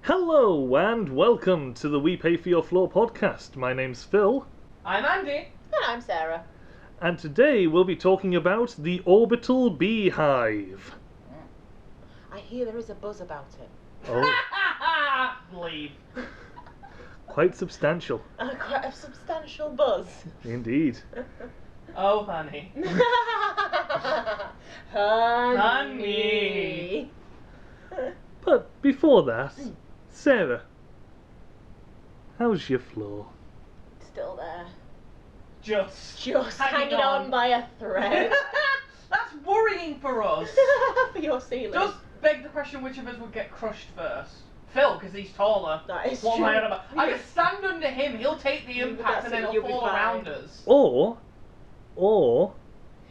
Hello and welcome to the We Pay For Your Floor podcast. My name's Phil. I'm Andy. And I'm Sarah. And today we'll be talking about the orbital beehive. I hear there is a buzz about it. Oh, Leave. quite substantial. Quite a substantial buzz. Indeed. Oh, honey. Honey. But before that, Sarah, how's your floor? Still there. Just Hanging on by a thread. That's worrying for us. For your ceiling. Does beg the question which of us would get crushed first. Phil, because he's taller. That is What true. am I on about? I can stand under him, he'll take the impact and then You'll he'll be fall fine. around us. Or,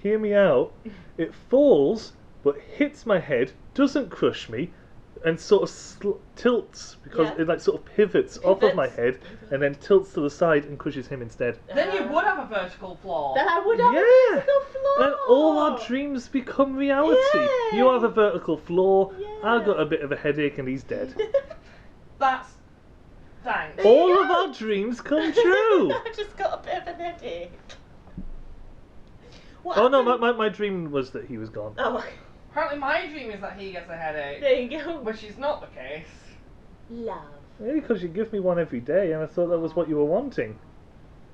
hear me out, it falls but hits my head, doesn't crush me, and sort of tilts because Yeah. it like sort of pivots off of my Pivots. head and then tilts to the side and crushes him instead. Then you would have a vertical floor. Then I would have Yeah. a vertical floor. And all our dreams become reality. Yay. You have a vertical floor, Yeah. I've got a bit of a headache and he's dead. That's... Thanks. All of our dreams come true! I just got a bit of an headache. What Oh no, happened? my dream was that he was gone. Oh, Apparently my dream is that he gets a headache. there you go. Which is not the case. Love. Yeah, because you give me one every day and I thought that was what you were wanting.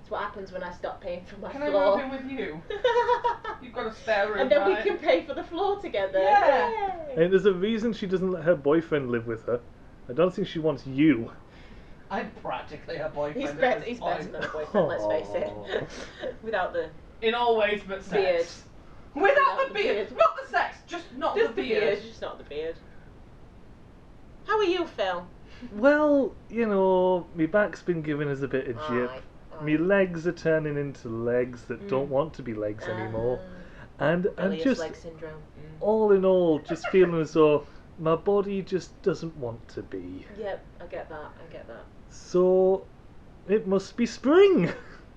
That's what happens when I stop paying for my Can I floor. move in with you? You've got a spare room, And then we right? can pay for the floor together. Yeah. Yay. And there's a reason she doesn't let her boyfriend live with her. I don't think she wants you. I'm practically a boyfriend. He's at better. this He's point. better than a boyfriend. Let's face it. Without the In all ways but sex. beard. Without the beard. Not the sex, just not Just the beard. just not the beard. How are you, Phil? Well, you know, my back's been giving us a bit of jip. Aye, aye. My legs are turning into legs that don't want to be legs anymore. And Bilious just leg syndrome. all in all, just feeling as though my body just doesn't want to be. Yep, I get that. I get that. So it must be spring.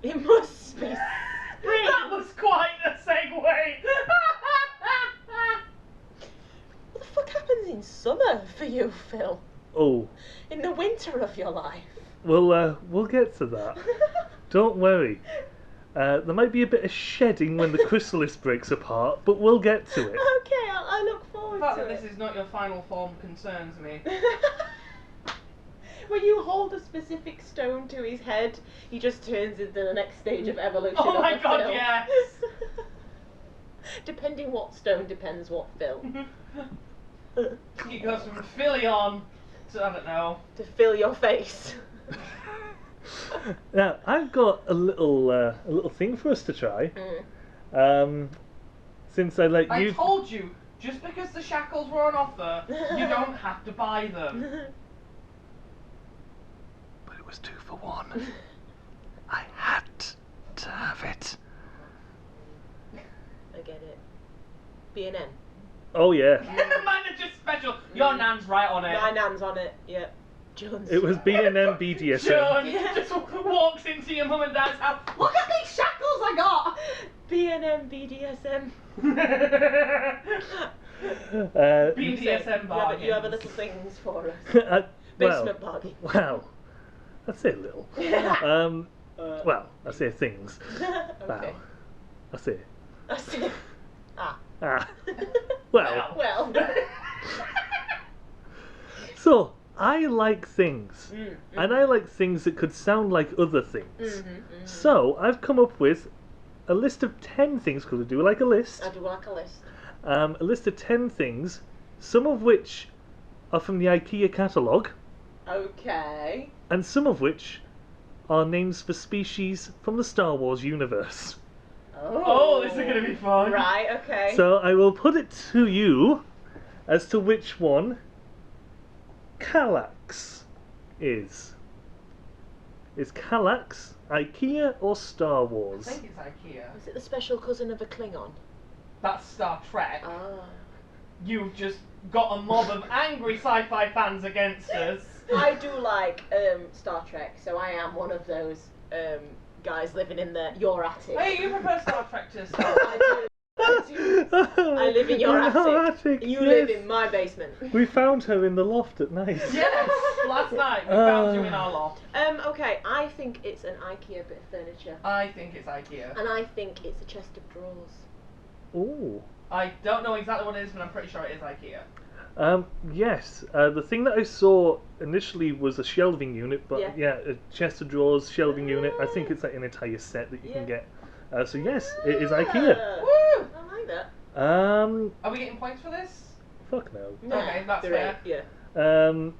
It must be spring. That was quite a segue. What the fuck happens in summer for you, Phil? Oh, In the winter of your life? we'll get to that. Don't worry. There might be a bit of shedding when the chrysalis breaks apart, but we'll get to it. Okay, I look The forward fact to that it. this is not your final form concerns me. When you hold a specific stone to his head, he just turns into the next stage of evolution. Oh of my the god, Phil. yes! Depending what stone, depends what Phil. He goes from Philly on to, I don't know. To fill your face. Now, I've got a little thing for us to try. Since I let I you. told you, just because the shackles were on offer, you don't have to buy them. But it was 2 for 1. I had to have it. I get it. B&M. Oh yeah, Manager special. Your nan's right on it. My nan's on it. Yep. Jones. it was B&M BDSM. John Yeah. just walks into your mum and dad's house. Look at these shackles I got. B&M BDSM. BDSM bargains. You have a little things for us. Well, Basement bargain. wow, I say little. Well, I say things. Okay. Wow, I say. I see. Ah. Well, Well. so I like things, Mm, and I like things that could sound like other things. mhm. So I've come up with a list of 10 things. Could we do like a list? I do like a list. A list of 10 things, some of which are from the IKEA catalogue, Okay. and some of which are names for species from the Star Wars universe. Oh, this is gonna be fun. Right, okay. So I will put it to you as to which one Kallax is. Is Kallax IKEA or Star I Wars? think it's IKEA. Is it the special cousin of a Klingon? That's Star Trek. Ah. You've just got a mob of angry sci-fi fans against us. I do like Star Trek, so I am one of those guys living in your attic. Hey, you prefer Star Trek to Star Wars? I do. Yes. I live in your attic. You live yes. in my basement. We found her in the loft at night. Yes, last night we found you in our loft. Okay, I think it's an IKEA bit of furniture. I think it's IKEA. And I think it's a chest of drawers. Ooh. I don't know exactly what it is, but I'm pretty sure it is IKEA. Yes. The thing that I saw initially was a shelving unit, but Yeah. a chest of drawers, shelving unit. I think it's like an entire set that you can get. So yes, it is IKEA. Woo! I like that. Are we getting points for this? Fuck no. Okay, that's Three, fair. Yeah.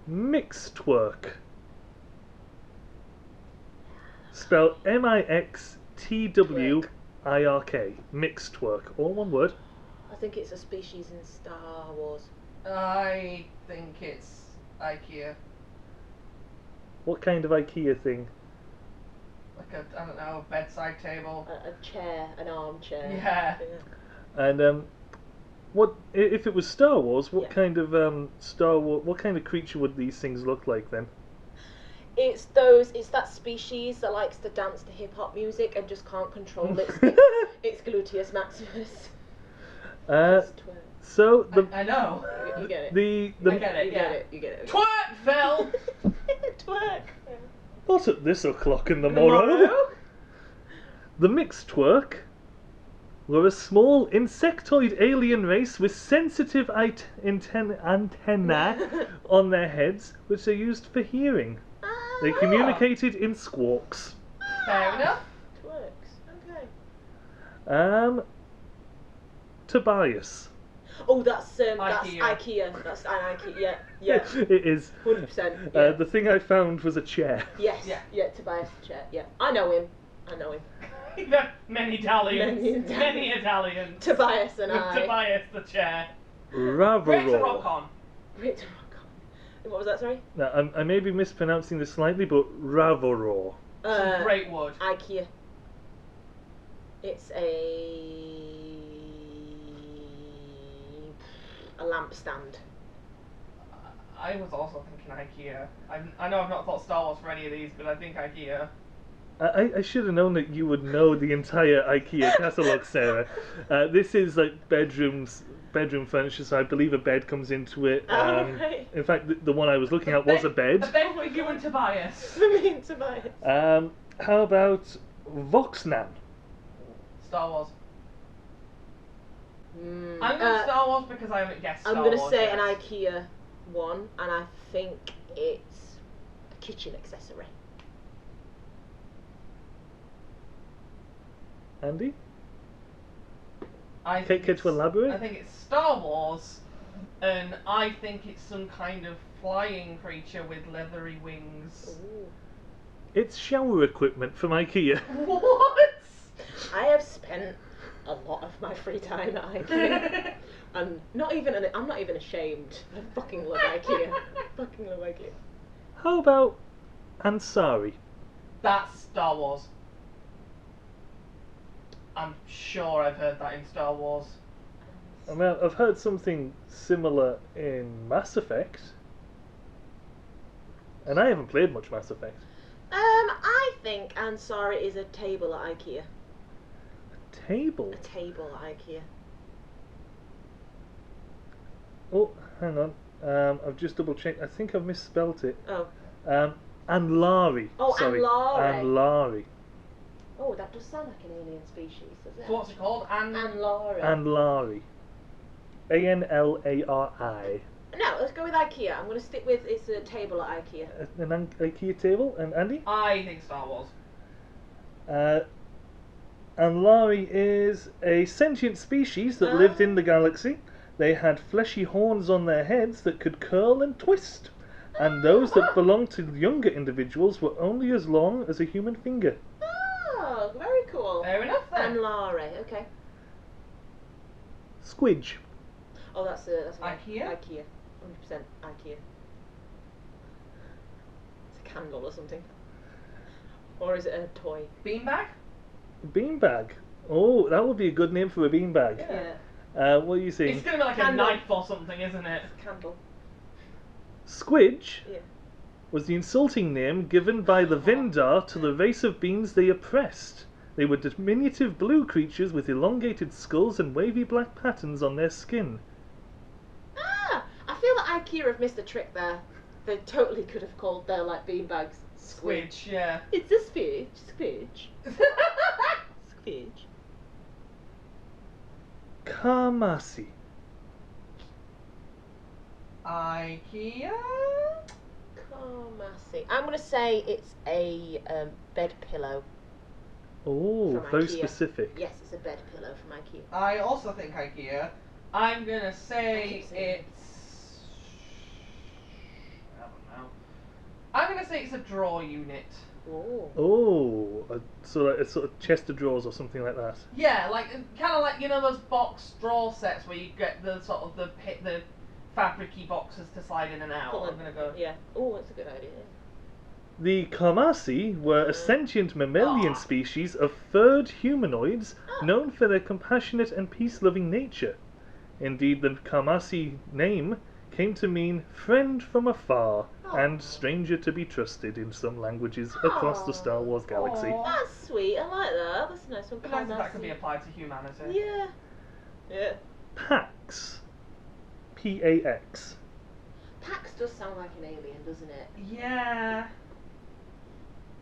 Mixed work. Spelled MIXTWIRK. Mixed work. All one word. I think it's a species in Star Wars. I think it's IKEA. What kind of IKEA thing? Like a, I don't know, bedside table. A chair, an armchair. Yeah. And what if it was Star Wars? What Yeah. kind of what kind of creature would these things look like then? It's that species that likes to dance to hip hop music and just can't control its gluteus maximus. Just twerk. So the I know. You get it. the I get it, You yeah. get it. You get it. Twerk, Phil! Twerk. not at this o'clock in the morning. The mixed work were a small insectoid alien race with sensitive antennae on their heads, which they used for hearing. They communicated in squawks. Fair enough. Twerks. Okay. Tobias. Oh, that's IKEA. IKEA. That's an IKEA. Yeah. It is. 100%. Yeah. The thing I found was a chair. Yes. Yeah. Yeah. Tobias chair. Yeah. I know him. Many Italians. Many Many Italians. Tobias and With I. Tobias the chair. Great to Ravaro. rock on. Great to rock on. What was that? Sorry. Now, I may be mispronouncing this slightly, but Ravaro. It's a great wood. IKEA. It's a lampstand. I was also thinking IKEA. I know I've not thought Star Wars for any of these, but I think IKEA. I should have known that you would know the entire IKEA catalogue, Sarah. This is like bedroom furniture, so I believe a bed comes into it. Right. In fact, the one I was looking at was a bed. A bed for you and Tobias. Me and Tobias. How about Voxnan? Star Wars. Mm. I'm going Star Wars because I haven't guessed Star I'm Wars going to say yet. an IKEA one, and I think it's a kitchen accessory. Andy? I Care think to it's- elaborate? I think it's Star Wars, and I think it's some kind of flying creature with leathery wings. Ooh. It's shower equipment from IKEA. What? I have spent a lot of my free time at IKEA. I'm not even ashamed. I fucking love IKEA. Fucking love IKEA. How about Ansari? That's Star Wars. I'm sure I've heard that in Star Wars. I mean, I've heard something similar in Mass Effect. And I haven't played much Mass Effect. I think Ansari is a table at IKEA. Table? A table at IKEA. Oh, hang on. I've just double checked. I think I've misspelt it. Oh. Anlari. Oh, sorry. Anlari. Anlari. Oh, that does sound like an alien species, doesn't it? So what's it called? Anlari. Anlari. ANLARI. No, let's go with IKEA. I'm going to stick with it's a table at IKEA. An IKEA table. And Andy? I think Star Wars. Anlari is a sentient species that lived in the galaxy. They had fleshy horns on their heads that could curl and twist. And those that belonged to younger individuals were only as long as a human finger. Oh, very cool. Fair enough then. Anlari, okay. Squidge. Oh, that's an IKEA? IKEA. 100% IKEA. It's a candle or something. Or is it a toy? Beanbag? Beanbag. Oh, that would be a good name for a beanbag. Yeah. What are you saying? It's going to be like Candle. a knife or something, isn't it? Candle. Squidge Yeah. was the insulting name given by the Vindar to the race of beings they oppressed. They were diminutive blue creatures with elongated skulls and wavy black patterns on their skin. Ah, I feel that IKEA have missed a trick there. They totally could have called their like beanbags Squidge, yeah. It's a squidge. Squidge. Squidge. Kamasi. IKEA? Kamasi. I'm gonna say it's a bed pillow. Oh, From very IKEA. Specific. Yes, it's a bed pillow from IKEA. I also think IKEA. I'm gonna I say keep saying it's... I don't know. I'm gonna say it's a drawer unit. Oh. Oh, so like a sort of chest of drawers or something like that. Yeah, like kind of like, you know, those box drawer sets where you get the sort of the fabricy boxes to slide in and out. I'm gonna go. Yeah. Oh, that's a good idea. The Kamasi were a sentient mammalian species of furred humanoids known for their compassionate and peace-loving nature. Indeed, the Kamasi name came to mean friend from afar and stranger to be trusted in some languages across the Star Wars galaxy. Aw. That's sweet. I like that. That's a nice one. But nice that that could be applied to humanity. Yeah. Yeah. Pax. P-A-X. Pax does sound like an alien, doesn't it? Yeah.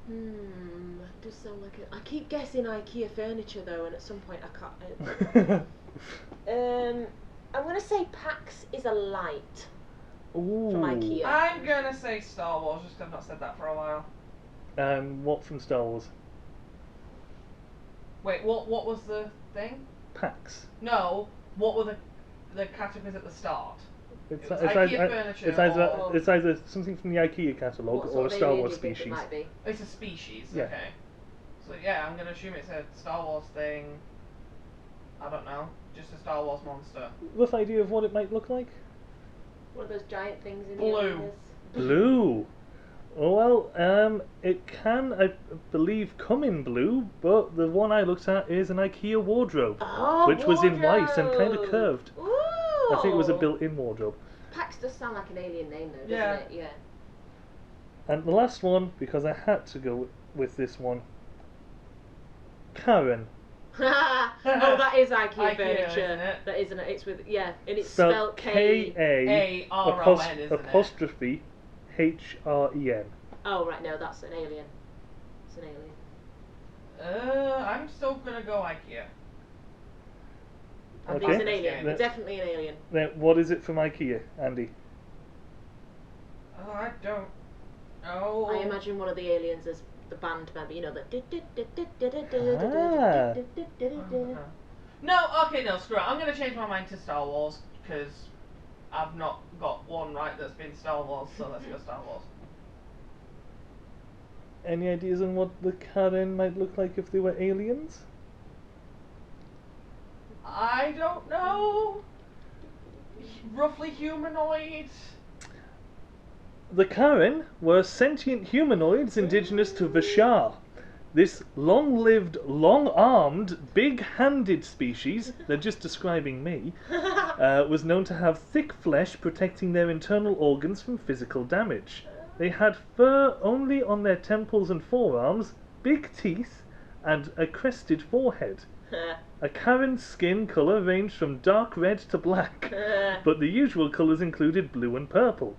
It does sound like it. I keep guessing IKEA Furniture though, and at some point I can't. I'm gonna say Pax is a light Ooh. from IKEA. I'm gonna say Star Wars, just 'cause I've not said that for a while. What from Star Wars? Wait, what was the thing? Pax. No, what were the categories at the start? It's, It was it's, IKEA either, Furniture or- it's either something from the IKEA catalogue What or sort a of Star alien Wars do you think species. it might be? It's a species, Yeah. okay. So yeah, I'm gonna assume it's a Star Wars thing. I don't know, just a Star Wars monster. Rough idea of what it might look like? One of those giant things in Blue. the arenas. Blue. Oh well, it can, I believe, come in blue, but the one I looked at is an IKEA wardrobe, Oh, which was in white and kind of wardrobe. curved. Ooh. I think it was a built-in wardrobe. Pax does sound like an alien name though, doesn't Yeah. it? Yeah. And the last one, because I had to go with this one, Karen. Oh, that is IKEA, IKEA, Furniture. isn't it? That isn't it? It's with and it's Spelled spelled K. A-R-O-N, isn't it? apostrophe H-R-E-N. Oh right, no, that's an alien. It's an alien. I'm still gonna go IKEA. I think Okay. it's an alien. Then- Definitely an alien. Now, what is it from IKEA, Andy? Oh, I don't know. I imagine one of the aliens as the band member. You know the. No, okay, no, screw it. I'm gonna change my mind to Star Wars because I've not got one right that's been Star Wars, so let's go Star Wars. Any ideas on what the Karen might look like if they were aliens? I don't know. Roughly humanoid. The Karen were sentient humanoids indigenous to Vashar. This long-lived, long-armed, big-handed species, they're just describing me, was known to have thick flesh protecting their internal organs from physical damage. They had fur only on their temples and forearms, big teeth, and a crested forehead. A Karen's skin colour ranged from dark red to black, but the usual colours included blue and purple.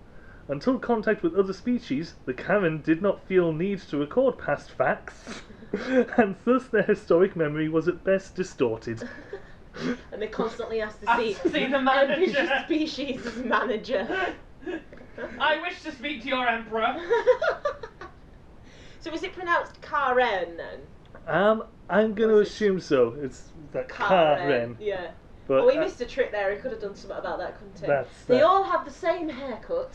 Until contact with other species, the Karen did not feel need to record past facts, and thus their historic memory was at best distorted. And they constantly have to I see see the manager. every species as manager. I wish to speak to your emperor. So is it pronounced Karen then? I'm going to assume so. It's that Karen. Yeah. But, Oh, he missed a trick there. He could have done something about that, couldn't he? That's They that. all have the same haircut.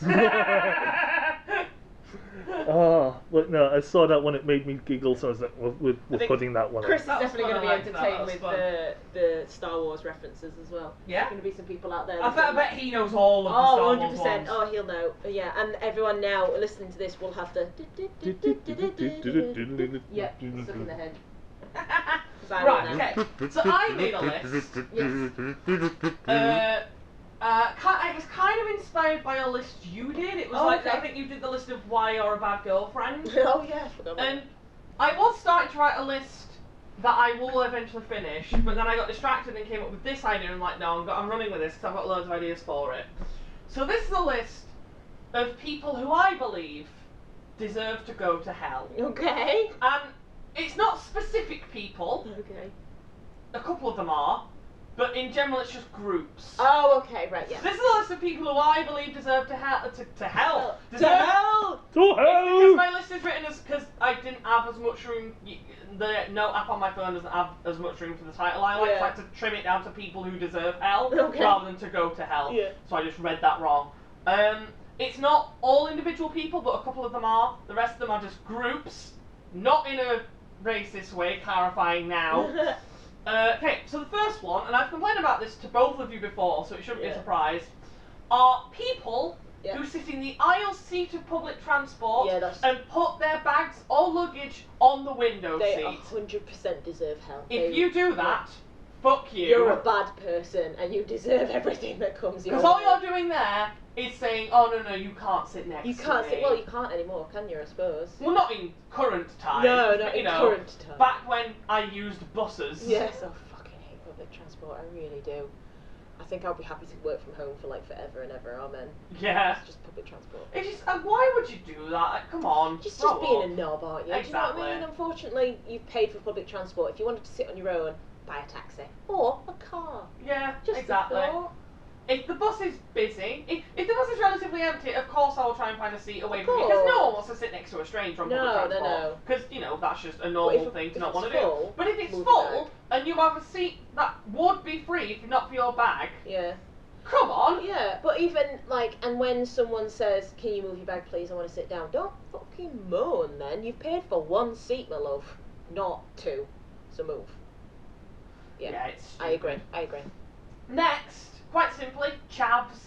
Oh, well, no, I saw that one, it made me giggle, so I was like, we're I think putting that one Chris is on. That was definitely fun, going I to be liked that, that entertained was with the Star Wars references as well. Yeah. There's going to be some people out there. I that bet he knows all of the Star Oh, Wars 100%. ones. Oh, he'll know. Yeah, and everyone now listening to this will have the. Yep, stuck in their head. 'Cause I will Right, now. okay. So I made a list. It was kind of inspired by a list you did. It was Oh, like, okay. I think you did the list of why you're a bad girlfriend. Oh, yeah, I forgot about And I was starting to write a list that I will eventually finish, but then I got distracted and came up with this idea and I'm like, no, I'm running with this because I've got loads of ideas for it. So this is a list of people who I believe deserve to go to hell. Okay. And it's not specific people, Okay. a couple of them are, but in general it's just groups. Oh, okay, right, yeah. This is a list of people who I believe deserve to hell. To hell. To Deserve hell! To It's because hell! my list is written as because I didn't have as much room. The note app on my phone doesn't have as much room for the title. I like to trim it down to people who deserve hell rather than to go to hell. Yeah. So I just read that wrong. It's not all individual people, but a couple of them are. The rest of them are just groups, not in a racist way. Clarifying now. Okay, so the first one, and I've complained about this to both of you before, so it shouldn't be a surprise, are people who sit in the aisle seat of public transport and put their bags or luggage on the window They seat. 100% deserve hell. If you do that, fuck you. You're a bad person and you deserve everything that comes your way. Because all you're doing there is saying, oh no, you can't sit next to me. You can't sit, well, you can't anymore, can you, I suppose? Well, not in current times. No, but, not in know, current times. Back when I used buses. Yes, I fucking hate public transport, I really do. I think I'll be happy to work from home for like forever and ever, amen. Yeah. It's just public transport. It's just, why would you do that? Like, come on. Just grow being up. a knob, aren't you? Exactly. Do you know what I mean? Unfortunately, you've paid for public transport. If you wanted to sit on your own, buy a taxi. Or a car. Yeah, Just exactly. a thought. If the bus is busy, if the bus is relatively empty, of course I will try and find a seat away from you. Because no one wants to sit next to a stranger on public transport. No. Because, that's just a normal thing to not want to do. But if it's move full, and you have a seat that would be free if not for your bag, Yeah. come on! Yeah, but even, like, and when someone says, can you move your bag please, I want to sit down, don't fucking moan then. You've paid for one seat, my love, not two. So move. Yeah, it's I agree. Next, quite simply, chavs.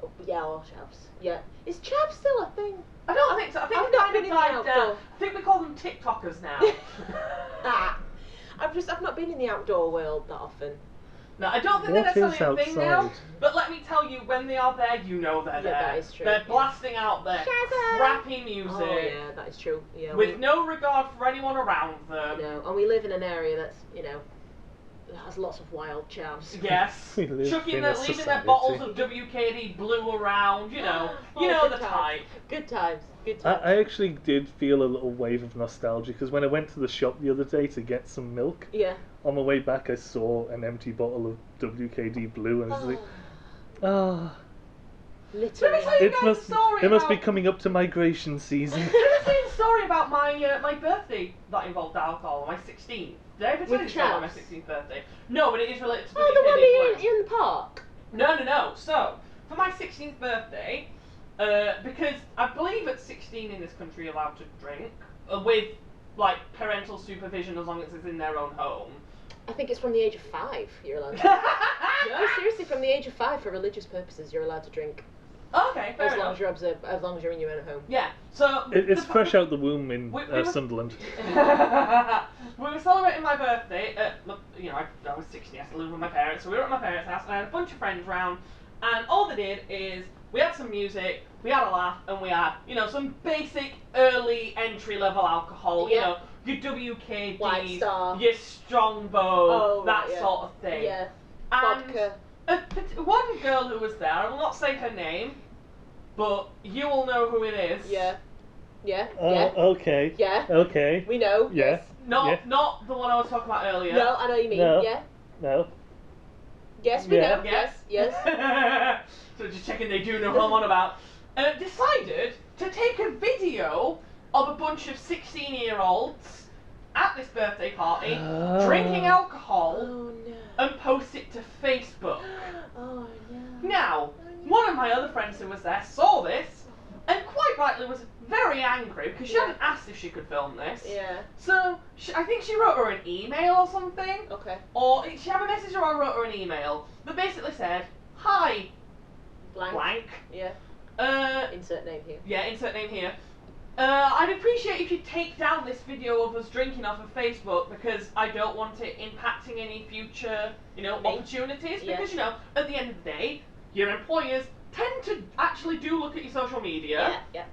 Oh, yeah, all chavs. Yeah. Is chav still a thing? I don't think so. I think I've it's not kind been of in the died outdoor. down. I think we call them TikTokers now. I've not been in the outdoor world that often. No, I don't think What they're is necessarily a thing now, outside? but let me tell you, when they are there, you know they're there. That is true. They're blasting out their Shazam! crappy music Oh yeah, that is true. Yeah. with no regard for anyone around them. And we live in an area that's, has lots of wild chavs. Yes. We live Leaving in their a society. bottles of WKD blue around, you know good the times. type. Good times. Good times. I actually did feel a little wave of nostalgia because when I went to the shop the other day to get some milk, Yeah. on the way back I saw an empty bottle of WKD Blue and I was like, ah, Literally. Let me tell you guys a story it must be about- coming up to migration season. Did I tell you a story about my birthday that involved alcohol on my 16th? Did I ever tell With you this about my chavs? 16th birthday? No, but it is related to Oh, the one WKD Blue. in the park. No. So, for my 16th birthday, because I believe at 16 in this country you're allowed to drink, with, like, parental supervision as long as it's in their own home. I think it's from the age of 5 you're allowed to. No, seriously, from the age of 5 for religious purposes you're allowed to drink. Okay, fair As long enough. as long as you're in your own home. Yeah, so... It's fresh out the womb in We were- Sunderland. We were celebrating my birthday at, I was 16, I still lived with my parents, so we were at my parents' house and I had a bunch of friends round, and all they did is, we had some music, we had a laugh, and we had, some basic early entry-level alcohol, Yeah. your WKD, White Star. your Strongbow, that right, yeah. sort of thing. Yeah. And Vodka. one girl who was there, I will not say her name, but you will know who it is. Yeah. Yeah. Oh, Yeah. okay. Yeah. Okay. We know. Yeah. Yes. Not the one I was talking about earlier. No, I know what you mean. No. Yeah. No. Yes, we Yeah. know. Yes. So just checking they do know who I'm on about. Decided to take a video of a bunch of 16-year-olds at this birthday party drinking alcohol Oh no. and post it to Facebook. Oh no. Now, one of my other friends who was there saw this and quite rightly was very angry because she hadn't asked if she could film this. Yeah. So I think she wrote her an email or something. Okay. Or she had a message or I wrote her an email that basically said, "Hi, blank. Yeah. Insert name here. Yeah, insert name here. I'd appreciate if you take down this video of us drinking off of Facebook because I don't want it impacting any future, opportunities. Yeah. Because, at the end of the day, your employers tend to actually do look at your social media. Yeah.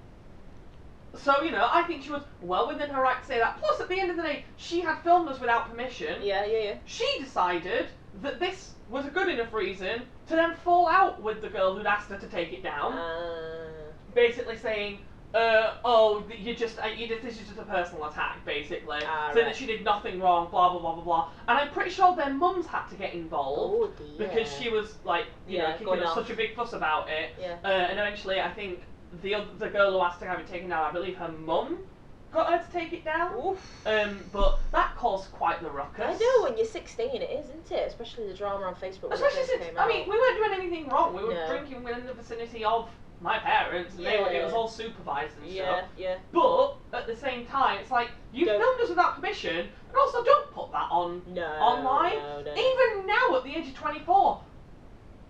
So, you know, I think she was well within her right to say that. Plus, at the end of the day, she had filmed us without permission. Yeah. She decided that this was a good enough reason to then fall out with the girl who'd asked her to take it down. Basically saying, this is just a personal attack, basically. Saying that she did nothing wrong, blah, blah, blah, blah, blah. And I'm pretty sure their mums had to get involved. Oh, dear. Because she was, like, you know, kicking up such a big fuss about it. Yeah. And eventually, I think the girl who asked to have it taken down, I believe her mum got her to take it down. Oof. But that caused quite the ruckus. I know, when you're 16 it is, isn't it? Especially the drama on Facebook when Especially it first since, came out. I mean, we weren't doing anything wrong. We were No. drinking within the vicinity of my parents, and it was all supervised and stuff. Yeah. But at the same time, it's like you filmed us without permission, and also don't put that on online. No. Even now, at the age of 24,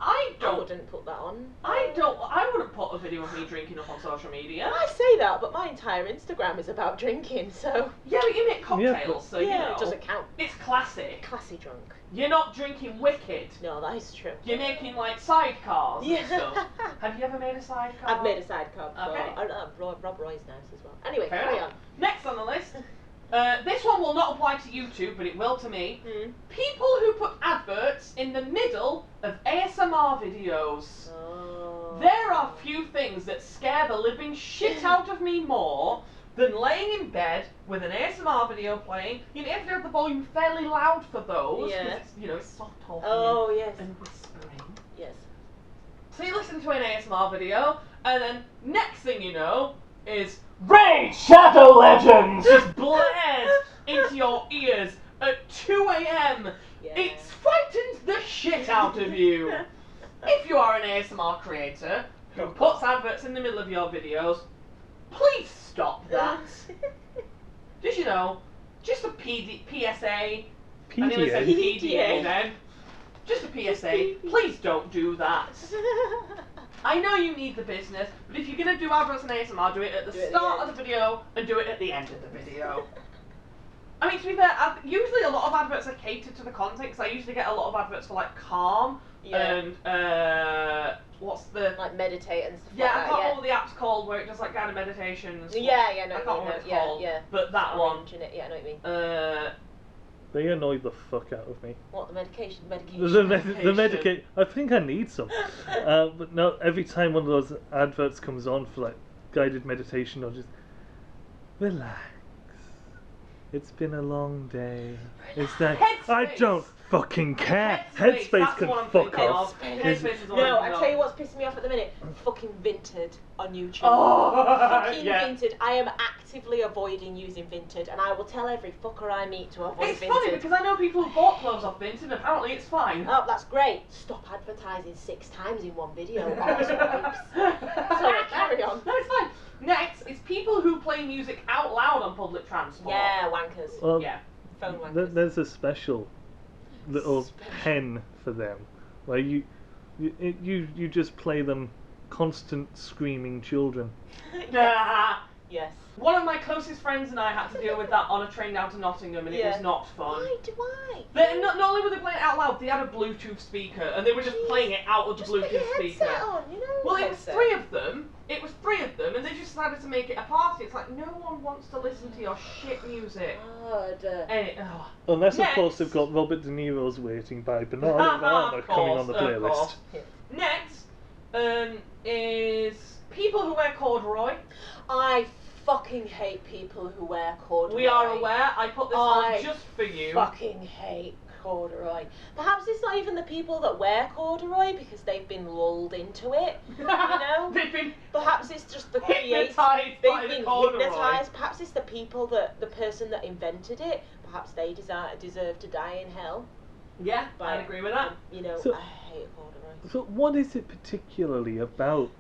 I wouldn't put that on. I wouldn't put a video of me drinking up on social media. I say that, but my entire Instagram is about drinking, so... Yeah, but you make cocktails, so you know. it doesn't count. It's classy. Classy drunk. You're not drinking wicked. No, that is true. You're making, like, sidecars Yeah. and stuff. Have you ever made a sidecar? I've made a sidecar before. Okay. Rob Roy's nice as well. Anyway, Fair carry enough. on. Next on the list. This one will not apply to YouTube, but it will to me. People who put adverts in the middle of ASMR videos. Oh. There are few things that scare the living shit out of me more than laying in bed with an ASMR video playing. You have to have the volume fairly loud for those. Yeah. It's, you know, it's soft talking and whispering. Yes. So you listen to an ASMR video, and then next thing you know is Raid Shadow Legends just blares into your ears at 2 a.m. Yeah. It's frightened the shit out of you. If you are an ASMR creator who puts adverts in the middle of your videos, please stop that. Just, you know, just a PSA. I nearly said PDA then. Just a PSA. Please don't do that. I know you need the business, but if you're going to do adverts in ASMR, do it at the start of the video and do it at the end of the video. I mean, to be fair, usually a lot of adverts are catered to the content, because I usually get a lot of adverts for, like, Calm and, what's the... Like meditate and stuff Yeah, like I that, can't remember what the app's called, where it does, like, guided meditations. Yeah, I can't remember what it's called. But that one. Yeah, I know what you mean. They annoy the fuck out of me. What, the medication? The medicate. I think I need some. But no, every time one of those adverts comes on for like guided meditation, I'll just relax. It's been a long day. It's that I don't fucking care. Headspace can fuck off. No, I tell you what's pissing me off at the minute. Fucking Vinted on YouTube. Oh, fucking Vinted. I am actively avoiding using Vinted, and I will tell every fucker I meet to avoid It's Vinted. funny because I know people who bought clothes off Vinted, and apparently it's fine. Oh, that's great. Stop advertising 6 times in one video. Sorry, carry on. No, it's fine. Next, it's people who play music out loud on public transport. Yeah, wankers. Well, phone wankers. There's a special little pen for them, where you just play them constant screaming children. Yes. One of my closest friends and I had to deal with that on a train down to Nottingham, and it was not fun. Why do I? Not only were they playing it out loud, they had a Bluetooth speaker, and they were just playing it out of the Bluetooth speaker. On, you know, well, it was 3 of them. And they just decided to make it a party. It's like, no one wants to listen to your shit music. Unless, of course, they've got Robert De Niro's Waiting by Banana coming on the playlist. Next is people who wear corduroy. I fucking hate people who wear corduroy. We are aware. I put this on just for you. Fucking hate corduroy. Perhaps it's not even the people that wear corduroy because they've been lulled into it. You know? They've been perhaps it's just the creators. They've been hypnotized. Perhaps it's the people the person that invented it. Perhaps they deserve to die in hell. Yeah, I agree with that. You know, so, I hate corduroy. So what is it particularly about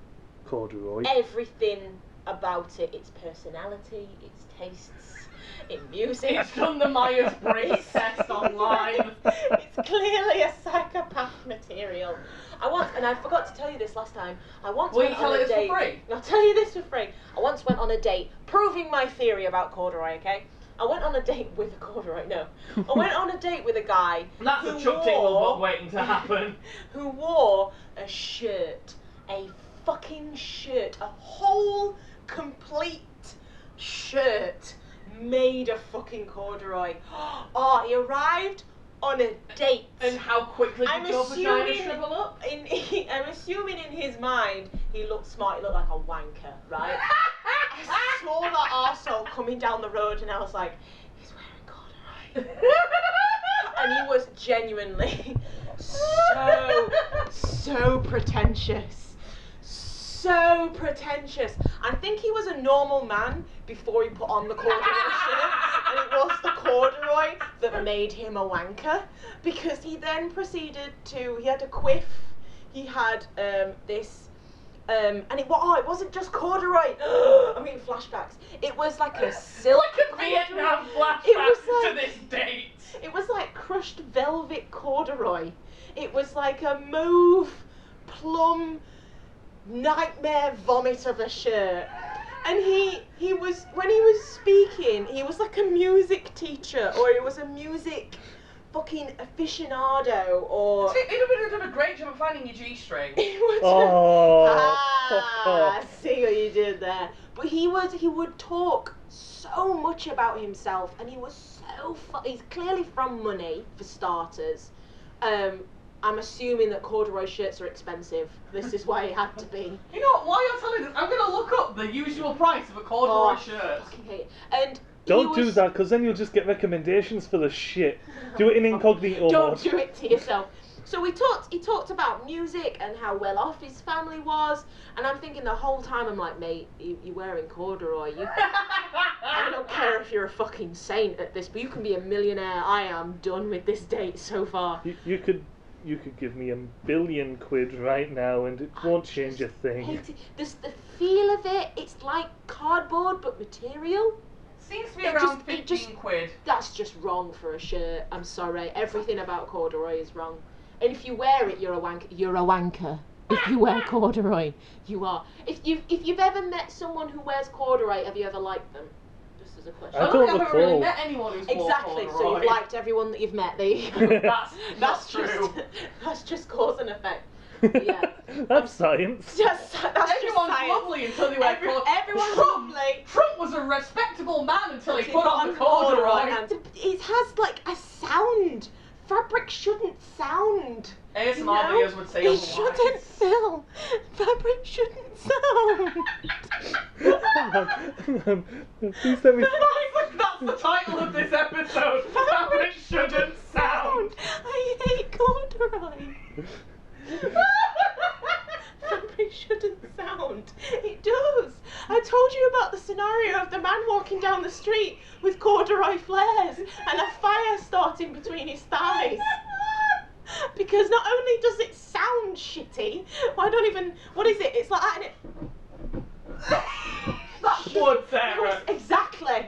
corduroy? Everything about it. Its personality, its tastes, in music. It's done the Myers-Briggs test online. It's clearly a psychopath material. And I forgot to tell you this last time. Will you tell us for free? I'll tell you this for free. I once went on a date, proving my theory about corduroy, okay? I went on a date with a corduroy, no. I went on a date with a guy That's a Chuck Tingle waiting to happen. Who wore a shirt, a fucking shirt, a whole complete shirt made of fucking corduroy. Oh, he arrived on a date. And how quickly did your vagina shrivel up? I'm assuming in his mind he looked smart, he looked like a wanker, right? I saw that arsehole coming down the road and I was like, he's wearing corduroy. And he was genuinely so pretentious. So pretentious. I think he was a normal man before he put on the corduroy shirt, and it was the corduroy that made him a wanker, because he then proceeded to, he had a quiff, he had this, and it wasn't just corduroy. I'm getting flashbacks. It was like a silk Like a Vietnam flashback It was like- to this date. It was like crushed velvet corduroy. It was like a mauve, plum, nightmare vomit of a shirt. And he was, when he was speaking, he was like a music teacher, or he was a music fucking aficionado, or... He'd have done a great job of finding your G-string. He was I see what you did there. But he would talk so much about himself, and he was he's clearly from money, for starters. I'm assuming that corduroy shirts are expensive. This is why it had to be. You know what, while you're telling this, I'm going to look up the usual price of a corduroy shirt. I fucking hate it. And Don't do that, because then you'll just get recommendations for the shit. Do it in incognito Don't mode. do it to yourself. So he talked about music and how well off his family was, and I'm thinking the whole time, I'm like, mate, you're wearing corduroy. I don't care if you're a fucking saint at this, but you can be a millionaire. I am done with this date so far. You could give me £1 billion right now, and it won't change a thing. Hate it. The feel of it, it's like cardboard but material. Seems to be It around just- 15 quid. That's just wrong for a shirt. I'm sorry. Everything about corduroy is wrong. And if you wear it, you're a wanker. You're a wanker. If you wear corduroy, you are. If you've ever met someone who wears corduroy, have you ever liked them? Just as a question. I I don't don't think I've ever really recall. met anyone who's wore Exactly. corduroy. So you've liked everyone that you've met. There you go. That's true. That's just cause and effect. Yeah. That's science. That's just Everyone's science. lovely until they wear corduroy. Everyone's Trump, lovely. Trump was a respectable man until he put on the corduroy. And it has like a sound. Fabric shouldn't sound. ASMR No, videos would say it otherwise. shouldn't film. Fabric shouldn't sound. Please let me. That's the title of this episode. Fabric shouldn't sound. I hate corduroy. Fabric shouldn't sound. It does. I told you about the scenario of the man walking down the street with corduroy flares and a fire starting between his thighs. Because not only does it sound shitty, what is it? It's like that, innit? That's wood, Sarah. Exactly.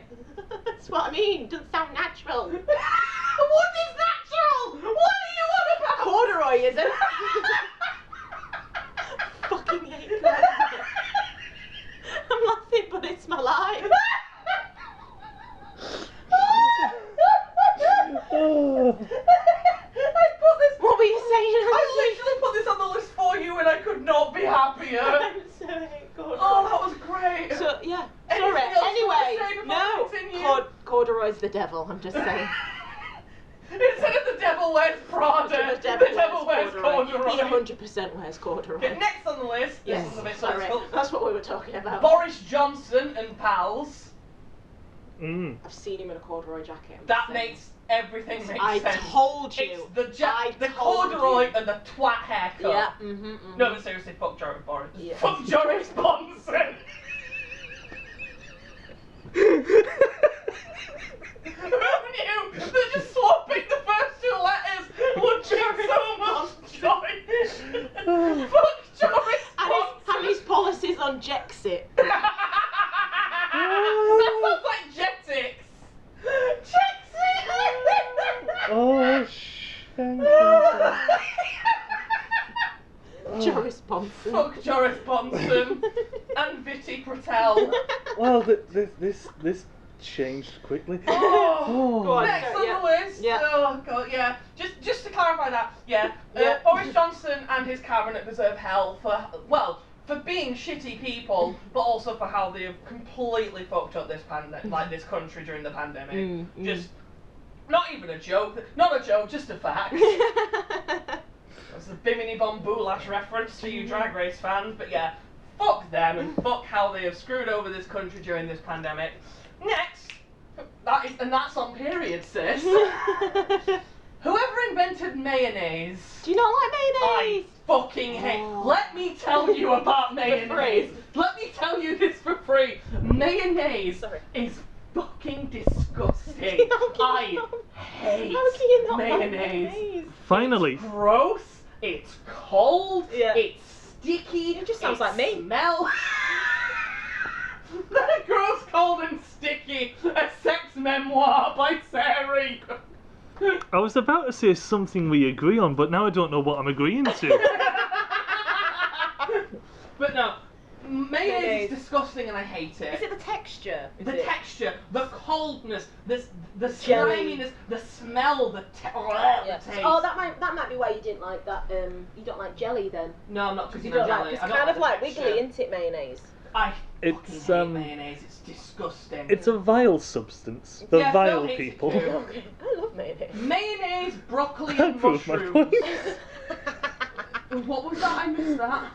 That's what I mean. It doesn't sound natural. What is natural? What are you on about? Corduroy isn't. Fucking hate corduroy. I'm laughing, but it's my life. Oh. What were you saying? I literally put this on the list for you and I could not be happier. I'm so hate corduroy. Oh, that was great. So yeah. Anything Sorry. else you want to Anyway, say before no. we continue? Corduroy's the devil. I'm just saying. Instead of the devil wears Prada, The devil wears corduroy. He 100% wears corduroy. Okay, next on the list, Yes. this is a bit Sorry. political. That's what we were talking about. Boris Johnson and pals. I've seen him in a corduroy jacket. I'm That just saying. makes everything make I sense. told you. It's I the told corduroy you. and the twat haircut. Yeah. No, but seriously, fuck Boris. Yeah. Fuck Joris Bonson. Who knew that just swapping the first two letters would bring so much joy? Fuck Joris Bonson. And his policies on Jexit. That sounds like Jetix. Jetix. Oh, thank you. Joris Bonson. Fuck Joris Bonson and Viti Patel. Well, this changed quickly. Oh, Go on. next on Yeah. the list. Yeah. Oh god, yeah. Just to clarify that, yeah. Yeah. Boris Johnson and his cabinet deserve hell for for being shitty people, but also for how they have completely fucked up this this country during the pandemic. Just not even a joke. Not a joke, just a fact. That's the Bimini Bon Boulash reference to you Drag Race fans, but yeah, fuck them and fuck how they have screwed over this country during this pandemic. Next, that's on period, sis. Whoever invented mayonnaise. Do you not like mayonnaise? I fucking hate. Let me tell you about mayonnaise. Let me tell you this for free. Mayonnaise is fucking disgusting. I hate mayonnaise. Finally. It's gross. It's cold. It's sticky. It just sounds like me. Smell. That gross, cold, and sticky. A sex memoir by Sarah. I was about to say something we agree on, but now I don't know what I'm agreeing to. But no, mayonnaise is disgusting and I hate it. Is it the texture? The texture, the coldness, the sliminess, the smell, the taste. Oh, that might be why you didn't like that. You don't like jelly then? No, I'm not because you don't like. It's kind of like wiggly, isn't it, mayonnaise? I fucking hate mayonnaise. It's disgusting. It's a vile substance. The vile people. Okay. I love mayonnaise. Mayonnaise, broccoli, and mushrooms. What was that? I missed that.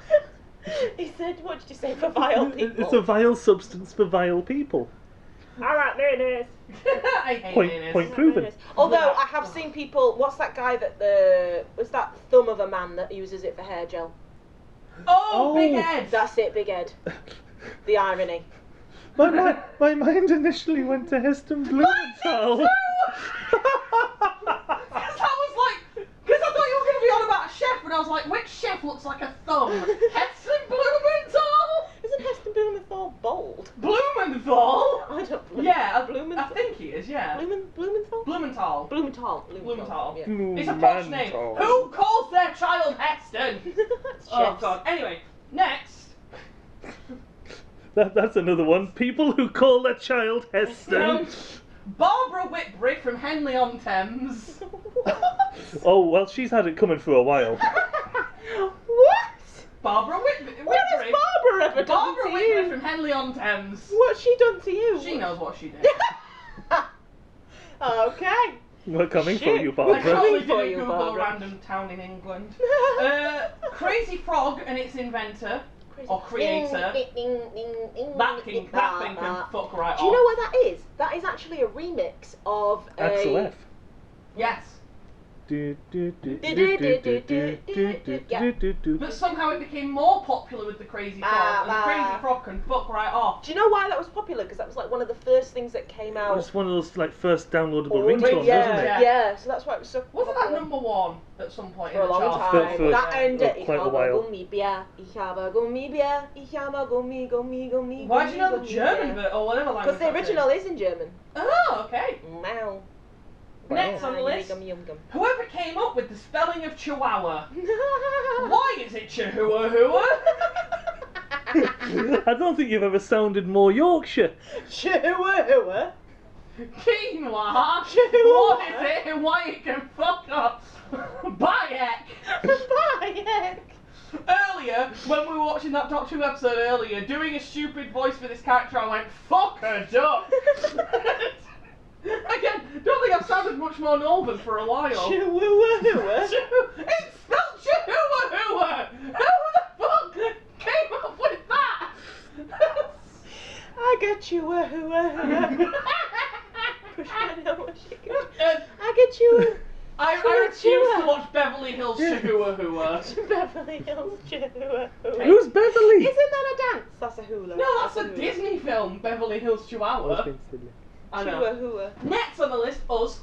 He said, what did you say for vile people? It's a vile substance for vile people. I like mayonnaise. I hate mayonnaise. Point proven. Although I have seen people. What's that guy was that thumb of a man that uses it for hair gel? Oh, Big Ed. That's it, Big Ed. The irony. My mind initially went to Heston Blumenthal. Because I thought you were going to be on about a chef, and I was like, which chef looks like a thumb? Heston Blumenthal? Isn't Heston Blumenthal bald? Blumenthal? I don't know. Yeah, Blumenthal. I think he is, yeah. Blumenthal? Blumenthal. Blumenthal. Yeah. It's a posh name. Who calls their child Heston? Oh, God. Anyway, next. That's another one. People who call their child Heston. Barbara Whitbury from Henley-on-Thames. Oh, well, she's had it coming for a while. What? Barbara Whitbury. What has Barbara ever done Barbara to Whitbury you? from Henley-on-Thames. What's she done to you? She knows what she did. Okay. We're coming for you, I Barbara. totally for didn't you, Google Barbara. a random town in England. Crazy Frog and its inventor. Or creator. That thing can fuck right off. Do you know what that is? That is actually a remix of Axel F. Yes. But somehow it became more popular with the Crazy Frog, and the Crazy Frog can fuck right off. Do you know why that was popular? Because that was like one of the first things that came out. It's one of those like first downloadable ringtones, wasn't it? Yeah, so that's why it was so Wasn't popular. that number one at some point For in a the long chart? time. That and quite a while. Why do you know the German bit or whatever language? Because the original is in German. Oh, okay. Wow. Next on the list, whoever came up with the spelling of Chihuahua. Why is it Chihuahua? I don't think you've ever sounded more Yorkshire. Chihuahua. Quinoa. What is it and why it can fuck up? Bayek. Bayek. Earlier, when we were watching that Doctor Who episode earlier, doing a stupid voice for this character, I went, fuck a duck. Again, don't think I've sounded much more northern for a while. Chihuahua. It's spelled Chihuahua! Who the fuck came up with that? I got Chihuahua. I know what she got. I get you. I refuse to watch Beverly Hills Chihuahua. Beverly Hills Chihuahua. Who's Beverly? Isn't that a dance? That's a hula. No, that's a Disney film, Beverly Hills Chihuahua. I know. Chihuahua. Next on the list, us.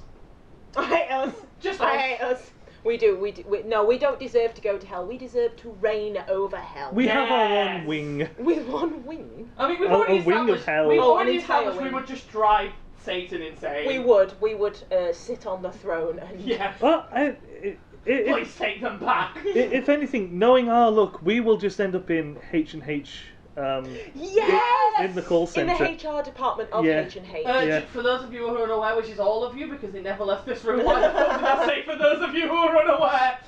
I hate us. Just I us. hate us. We do. No, we don't deserve to go to hell. We deserve to reign over hell. We have our own wing. With one wing. I mean, we've already a wing of established. hell. We've Oh, already an entire established we wing. would just drive Satan insane. We would sit on the throne and Yeah. Well, Please take them back. if anything, knowing our luck, we will just end up in H&H Yes! in the call In centre. the HR department of Yeah. H&H. Yeah. For those of you who are unaware, which is all of you because they never left this room, why the fuck did I say for those of you who are unaware?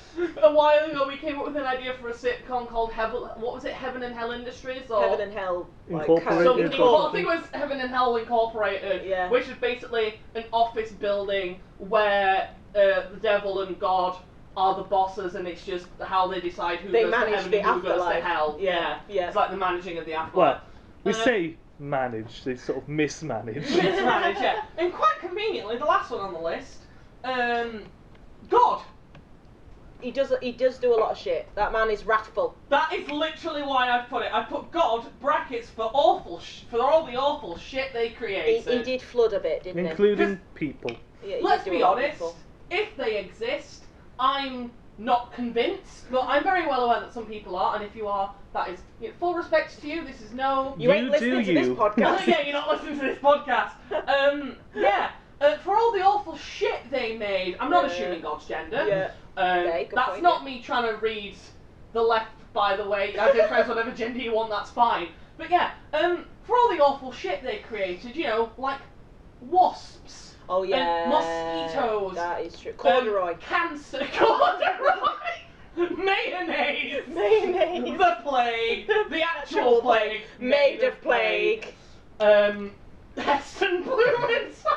A while ago we came up with an idea for a sitcom called Heaven and Hell Industries? Or Heaven and Hell. Incorporated. something, Incorporated. well, I think it was Heaven and Hell Incorporated, Yeah. which is basically an office building where the devil and God are the bosses, and it's just how they decide who They goes to manage heaven the and who goes to afterlife. hell. Yeah. It's like the managing of the afterlife. Well, we Uh, say manage, they sort of mismanage. Mismanage, yeah. And quite conveniently, the last one on the list, God. He does do a lot of shit. That man is wrathful. That is literally why I've put it. I put God brackets for for all the awful shit they He created. did flood a bit, didn't Including people. he? Yeah, he Let's did do be a lot of honest. people. If they exist, I'm not convinced, but I'm very well aware that some people are, and if you are, that is full respect to you. This is no. You ain't You listening do to this you. podcast. Yeah, you're not listening to this podcast. For all the awful shit they made, I'm not Yeah. assuming God's gender. Yeah. Okay, good That's point, not yeah. me trying to read the left, by the way. Identify as whatever gender you want, that's fine. But yeah, for all the awful shit they created, like wasps. Oh yeah. Mosquitoes. That is true. Corduroy. Cancer. Corduroy. Mayonnaise. Mayonnaise. The plague. The actual plague. Made of plague. Heston Blumenthal.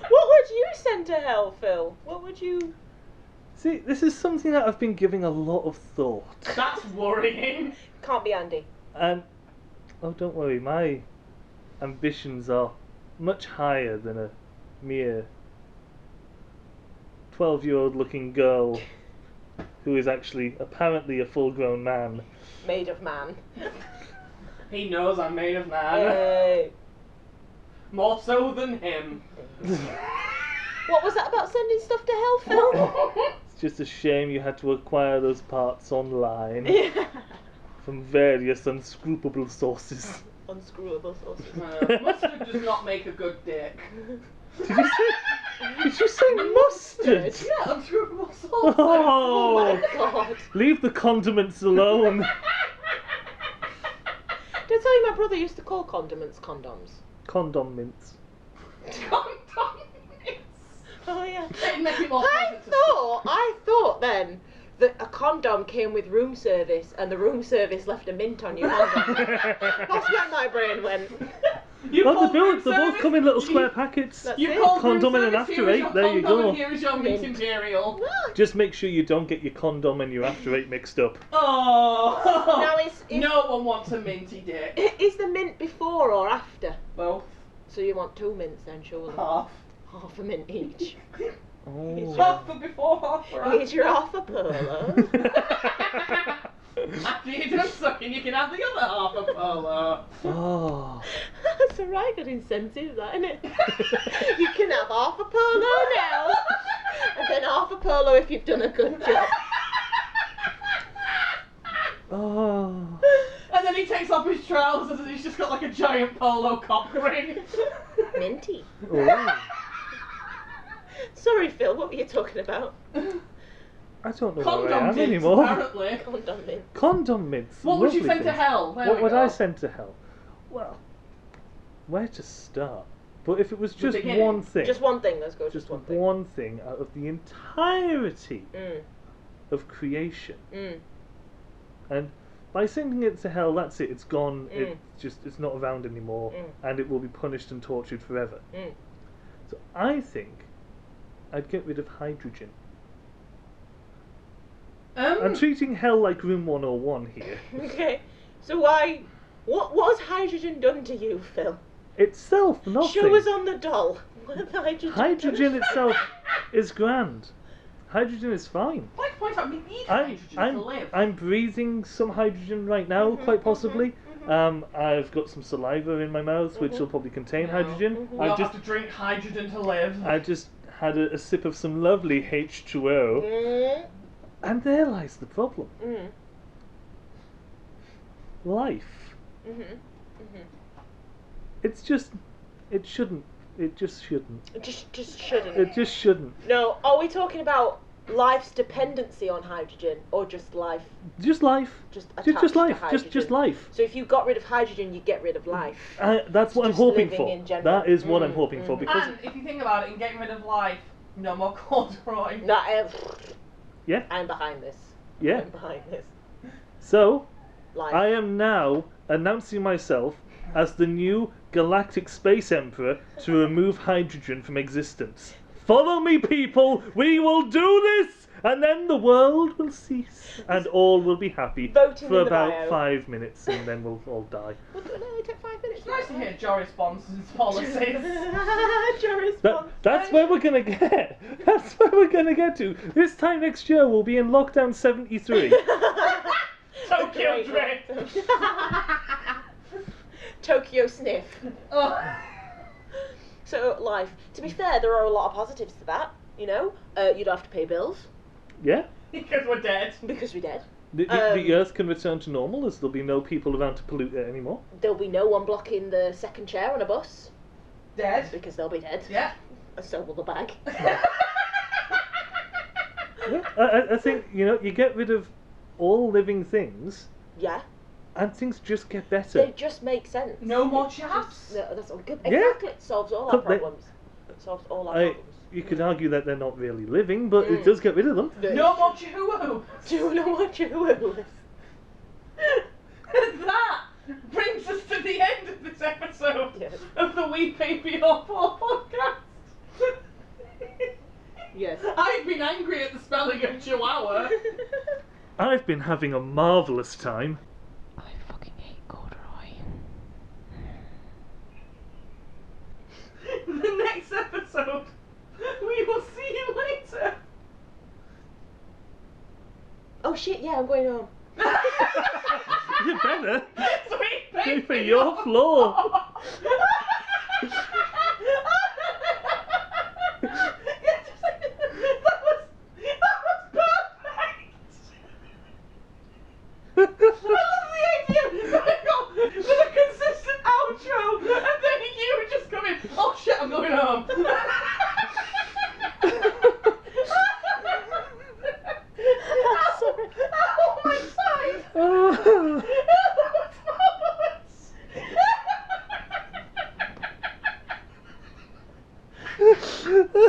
What would you send to hell, Phil? What would you? See, this is something that I've been giving a lot of thought. That's worrying. Can't be Andy. And, oh, don't worry, my ambitions are much higher than a mere 12-year-old looking girl who is actually apparently a full-grown man. Made of man. He knows I'm made of man. Hey. More so than him. What was that about sending stuff to hell, Phil? It's just a shame you had to acquire those parts online Yeah. from various unscrupable sources. Unscrewable sauces. Mustard does not make a good dick. Did you say mustard? Yeah, unscrewable sauce. Oh Oh, my god. leave the condiments alone. Did I tell you my brother used to call condiments condoms? Condom mints. Condom mints. Oh yeah. It'd make it more pleasant to I thought then that a condom came with room service and the room service left a mint on your condom. That's where my brain went. You Oh, call they room both service- come in little square packets. That's You it. call Condom room and an service, after here is eight, your there you condom go. and here is your mint Mint. imperial. Just make sure you don't get your condom and your after eight mixed up. Oh. Now is No one wants a minty dick. is the mint before or after? Both. So you want 2 mints then, surely? Half. Half a mint each. Oh. Half for before, half for Here's your half a polo. After you're done sucking, you can have the other half of polo. Oh. That's a right good incentive, that, isn't it? You can have half a polo now, and then half a polo if you've done a good job. Oh. And then he takes off his trousers and he's just got like a giant polo cock ring. Minty. Oh. Sorry, Phil, what were you talking about? I don't know where I Condom am mints, anymore. apparently. Condom mint. Condom mints. What would you lovely send to things. hell? There What we would go. I send to hell? Well, where to start? But if it was just beginning. one thing, Just one thing, let's go. just one thing. one thing out of the entirety Mm, of creation, mm, and by sending it to hell, that's it. It's gone. Mm. It's not around anymore, Mm. and it will be punished and tortured forever. mm. So I think I'd get rid of hydrogen. I'm treating hell like room 101 here. Okay, so why? What has hydrogen done to you, Phil? Itself, nothing. Show us on the doll. What has hydrogen Hydrogen done? itself is grand. Hydrogen is fine. I'd like to point out, we need hydrogen to live. I'm breathing some hydrogen right now, quite possibly. I've got some saliva in my mouth, which will probably contain hydrogen. We all have to drink hydrogen to live. I just had a sip of some lovely H2O, Mm, and there lies the problem. mm, Life. mhm, mhm. It's just, it shouldn't. It just shouldn't. Just shouldn't. It just shouldn't. No, are we talking about life's dependency on hydrogen, or just life, Just life. just Just attached life. to hydrogen? Just life. So if you got rid of hydrogen, you get rid of life. That's what I'm Just hoping living for. in general. That is what I'm hoping for, because And if you think about it, in getting rid of life, no more corduroy. No, yeah, I'm behind this. yeah. I'm behind this. So Life. I am now announcing myself as the new Galactic Space Emperor to remove hydrogen from existence. Follow me, people! We will do this! And then the world will cease, and all will be happy Voting for in the about bio. 5 minutes, and then we'll all die. Well, no, it took 5 minutes. It's nice to hear Joris Bonson's policies. Joris That's where we're gonna get. That's where we're gonna get to. This time next year, we'll be in lockdown 73. Tokyo Drift. Tokyo Sniff. Oh. So, life. To be fair, there are a lot of positives to that. You know, you don't have to pay bills Yeah. Because we're dead. because we're dead. The Earth can return to normal, as there'll be no people around to pollute it anymore. There'll be no one blocking the second chair on a bus Dead. because they'll be dead. Yeah. And so will the bag. Yeah, I think, you get rid of all living things, Yeah, and things just get better. they just make sense. No more It chaps. no, that's all good. Yeah. Exactly, it solves all our But they- problems. It solves all our I, problems. you could argue that they're not really living, but it does get rid of them. No more choo-hoo. Do you know what you will? And that brings us to the end of this episode Yes. of the We Pay for Your Poor podcast. Yes. I've been angry at the spelling of chihuahua. I've been having a marvellous time. I fucking hate corduroy. The next episode, we will see you later. Oh shit, yeah, I'm going home. You better. Sweet Pay for your floor. That was the idea. With a consistent outro, and then you just come in. Oh shit, I'm going home. Sorry. Oh my side. Ah. That was marvelous.